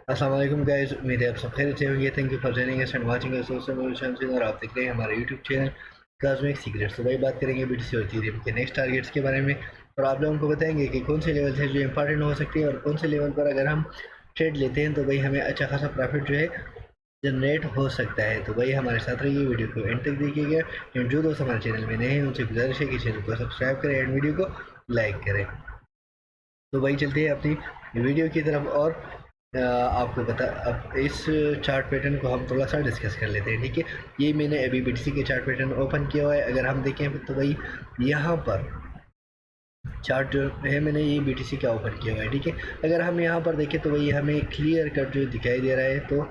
अस्सलाम वालेकुम गाइस, उम्मीद है आप सब खैरियत से होंगे। Thank you for joining us and watching us और आप देख रहे हैं हमारे यूट्यूब चैनल कॉस्मिक सीक्रेट्स। तो भाई बात करेंगे बीटीसी और इथेरियम के नेक्स्ट टारगेट्स के बारे में और आप लोगों को बताएंगे कि कौन से लेवल है जो इंपॉर्टेंट हो सकती है और कौन से लेवल पर अगर हम ट्रेड लेते हैं तो भाई हमें अच्छा खासा प्रॉफिट जो है जनरेट हो सकता है। तो भाई हमारे साथ रहिए, वीडियो को एंड तक देखिएगा। एंड जो दोस्त हमारे चैनल में नए हैं उनसे गुजारिश है कि चैनल को सब्सक्राइब करें एंड वीडियो को लाइक करें। तो भाई चलते हैं अपनी वीडियो की तरफ और आपको बता अब इस चार्ट पैटर्न को हम थोड़ा सा डिस्कस कर लेते हैं। ठीक है, ये मैंने अभी बीटीसी के चार्ट पैटर्न ओपन किया हुआ है। अगर हम देखें तो भाई यहाँ पर चार्ट जो है मैंने ये बीटीसी का ओपन किया हुआ है। ठीक है, अगर हम यहाँ पर देखें तो भाई हमें क्लियर कट जो दिखाई दे रहा है। तो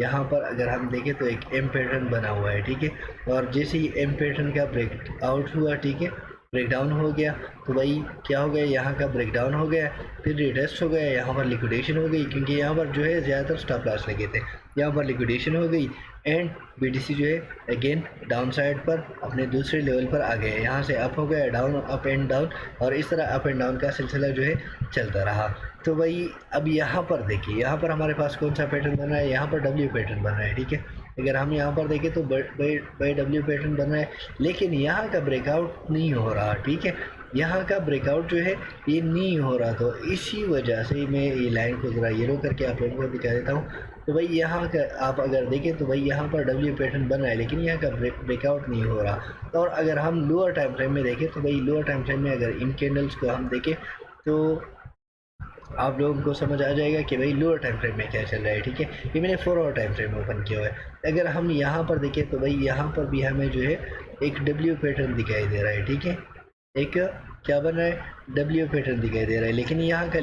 यहाँ पर अगर हम देखें तो एक एम पैटर्न बना हुआ है। ठीक है, और जैसे ही एम पैटर्न का ब्रेक आउट हुआ, ठीक है, ब्रेकडाउन हो गया, तो भाई क्या हो गया, यहाँ का ब्रेकडाउन हो गया, फिर रिटेस्ट हो गया, यहाँ पर लिक्विडेशन हो गई क्योंकि यहाँ पर जो है ज़्यादातर स्टॉप लॉस लगे थे। यहाँ पर लिक्विडेशन हो गई एंड बीटीसी जो है अगेन डाउन साइड पर अपने दूसरे लेवल पर आ गया। यहाँ से अप हो गया, डाउन, अप एंड डाउन, और इस तरह अप एंड डाउन का सिलसिला जो है चलता रहा। तो भाई अब यहाँ पर देखिए, यहाँ पर हमारे पास कौन सा पैटर्न बन रहा है, यहाँ पर डब्ल्यू पैटर्न बन रहा है। ठीक है, अगर हम यहाँ पर देखें तो बाई डब्ल्यू पैटर्न बन रहा है, लेकिन यहाँ का ब्रेकआउट नहीं हो रहा। ठीक है, यहाँ का ब्रेकआउट जो है ये नहीं हो रहा, तो इसी वजह से मैं ये लाइन को ज़रा येलो करके आप लोगों को दिखा देता हूँ। तो भाई यहाँ का आप अगर देखें तो भाई यहाँ पर डब्ल्यू पैटर्न बन रहा है, लेकिन यहाँ का ब्रेकआउट नहीं हो रहा। और अगर हम लोअर टाइम फ्रेम में देखें तो भाई लोअर टाइम फ्रेम में अगर इन कैंडल्स को हम देखें तो आप लोगों को समझ आ जाएगा कि भाई लोअर टाइम फ्रेम में क्या चल रहा है। ठीक है, ये मैंने 4 आवर टाइम फ्रेम ओपन किया हुआ है। अगर हम यहाँ पर देखें तो भाई यहाँ पर भी हमें जो है एक डब्ल्यू पैटर्न दिखाई दे रहा है। ठीक है, एक क्या बन रहा है, डब्ल्यू पैटर्न दिखाई दे रहा है, लेकिन यहाँ का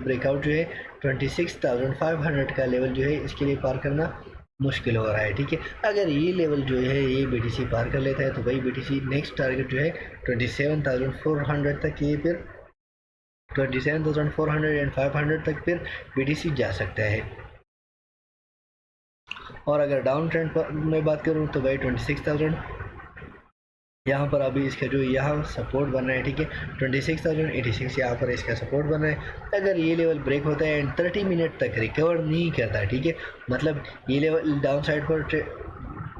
ब्रेकआउट जो है 26,500 का लेवल जो है इसके लिए पार करना मुश्किल हो रहा है। ठीक है, अगर ये लेवल जो है ये बीटीसी पार कर लेता है तो भाई बीटीसी नेक्स्ट टारगेट जो है 27,400 तक, ये फिर 27,400 एंड 500 तक फिर बीटीसी जा सकता है। और अगर डाउन ट्रेंड पर मैं बात करूँ तो भाई 26,000 यहाँ पर अभी इसका जो यहाँ सपोर्ट बन रहा है। ठीक है, 26,086 यहाँ पर इसका सपोर्ट बन रहा है। अगर ये लेवल ब्रेक होता है एंड 30 मिनट तक रिकवर नहीं करता, ठीक है, मतलब ये लेवल डाउन साइड पर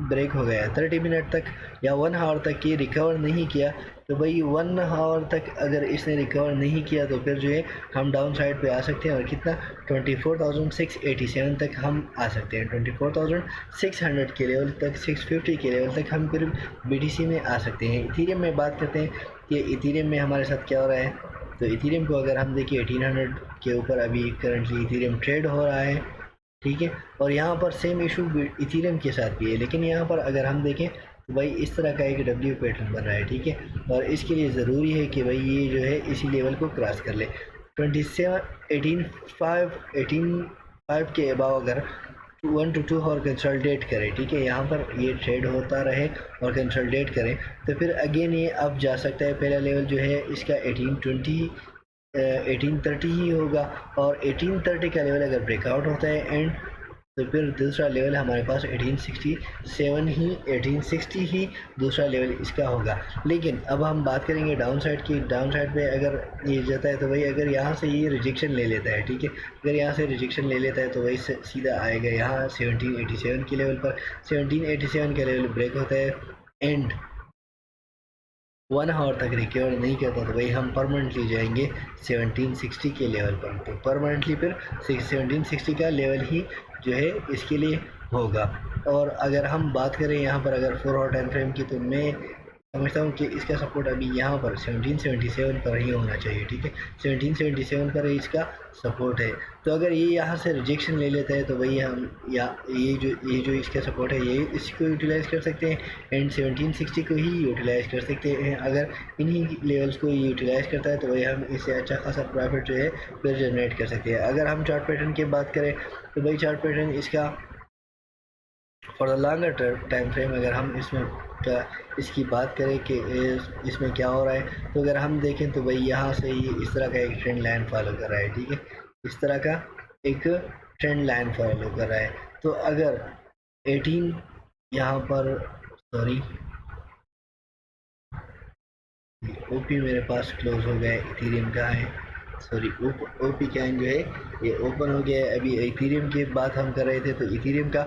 ब्रेक हो गया 30 मिनट तक या 1 आवर तक ये रिकवर नहीं किया, तो भाई 1 आवर तक अगर इसने रिकवर नहीं किया तो फिर जो है हम डाउन साइड पे आ सकते हैं। और कितना, 24,687 तक हम आ सकते हैं, 24,600 के लेवल तक, 650 के लेवल तक हम फिर बीटीसी में आ सकते हैं। इथीरियम में बात करते हैं कि इथीरियम में हमारे साथ क्या हो रहा है। तो इथीरियम को अगर हम देखिए 1800 के ऊपर अभी करंटली इथीरियम ट्रेड हो रहा है। ठीक है, और यहाँ पर सेम इशू इथीरियम के साथ भी है, लेकिन यहाँ पर अगर हम देखें तो भाई इस तरह का एक डब्ल्यू पैटर्न बन रहा है। ठीक है, और इसके लिए ज़रूरी है कि भाई ये जो है इसी लेवल को क्रॉस कर ले, 18,5 के अबाव अगर 1 to 2 और कंसल्टेट करें। ठीक है, यहाँ पर ये ट्रेड होता रहे और कंसल्टेट करें तो फिर अगेन ये अब जा सकता है। पहला लेवल जो है इसका 1830 ही होगा, और 1830 का लेवल अगर ब्रेकआउट होता है एंड तो फिर दूसरा लेवल हमारे पास 1860 ही दूसरा लेवल इसका होगा। लेकिन अब हम बात करेंगे डाउन साइड की। डाउन साइड पे अगर ये जाता है तो भाई अगर यहाँ से ये रिजेक्शन ले लेता है, ठीक है, अगर यहाँ से रिजेक्शन ले लेता है तो भाई सीधा आएगा यहाँ 1787 के लेवल पर। 1787 का लेवल ब्रेक होता है एंड 1 आवर तक रिकवर नहीं करता तो भाई हम परमानेंटली जाएंगे 1760 के लेवल पर। तो परमानेंटली फिर 1760 का लेवल ही जो है इसके लिए होगा। और अगर हम बात करें यहाँ पर अगर 4 आवर टाइम फ्रेम की, तो मैं समझता हूँ कि इसका सपोर्ट अभी यहाँ पर 1777 पर ही होना चाहिए। ठीक है, 1777 पर इसका सपोर्ट है। तो अगर ये यहाँ से रिजेक्शन ले लेता है तो भाई हम या ये जो इसका सपोर्ट है ये इसको यूटिलाइज़ कर सकते हैं एंड 1760 को ही यूटिलाइज़ कर सकते हैं। अगर इन्हीं लेवल्स को यूटिलाइज़ करता है तो भाई हम इससे अच्छा खासा प्रॉफिट जो है फिर जनरेट कर सकते हैं। अगर हम चार्ट पैटर्न की बात करें तो भाई चार्ट पैटर्न इसका for the longer time frame अगर हम इसकी बात करें कि इसमें क्या हो रहा है, तो अगर हम देखें तो भाई यहाँ से ये इस तरह का एक ट्रेंड लाइन फॉलो कर रहा है। ठीक है, इस तरह का एक ट्रेंड लाइन फॉलो कर रहा है। तो अगर 18 यहाँ पर, सॉरी, ओपी मेरे पास क्लोज हो गया है, इथेरियम का है। सॉरी ओपी कैन जो है ये ओपन हो गया है। अभी इथेरियम की बात हम कर रहे थे, तो इथेरियम का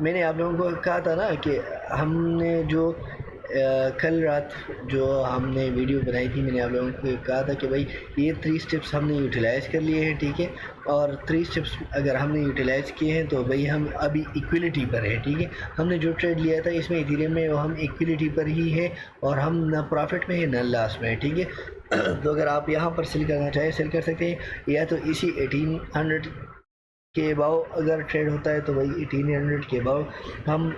मैंने आप लोगों को कहा था ना कि हमने जो कल रात जो हमने वीडियो बनाई थी, मैंने आप लोगों को कहा था कि भाई ये 3 स्टेप्स हमने यूटिलाइज़ कर लिए हैं, ठीक है। और 3 स्टेप्स अगर हमने यूटिलाइज़ किए हैं तो भाई हम अभी इक्विलिटी पर है, ठीक है। हमने जो ट्रेड लिया था इसमें इथेरियम में वो हम इक्विलिटी पर ही है और हम ना प्रॉफिट में है ना लॉस में है, ठीक है। तो अगर आप यहाँ पर सेल करना चाहें सेल कर सकते हैं, या तो इसी 1800 के भाव अगर ट्रेड होता है तो भाई 1800 के भाव हम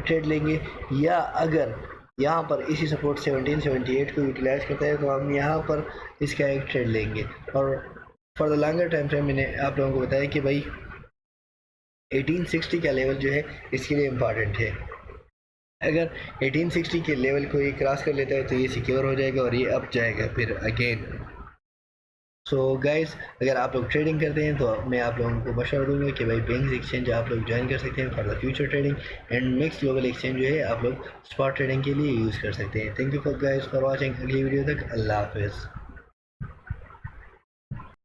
ट्रेड लेंगे, या अगर यहाँ पर इसी सपोर्ट 1778 को यूटिलाइज़ करता है तो हम यहाँ पर इसका एक ट्रेड लेंगे। और for the longer time frame मैंने आप लोगों को बताया कि भाई 1860 का लेवल जो है इसके लिए इम्पॉर्टेंट है। अगर 1860 के लेवल को ये क्रॉस कर लेता है तो ये सिक्योर हो जाएगा और ये अप जाएगा फिर अगेन। सो गाइस, अगर आप लोग ट्रेडिंग करते हैं तो मैं आप लोगों को मशवरा दूंगा कि भाई बेंक्स एक्सचेंज आप लोग ज्वाइन कर सकते हैं for the future trading, and mix global exchange जो है आप लोग स्पॉट ट्रेडिंग के लिए यूज़ कर सकते हैं। Thank you for guys for watching. अगली वीडियो तक अल्लाह हाफिज़।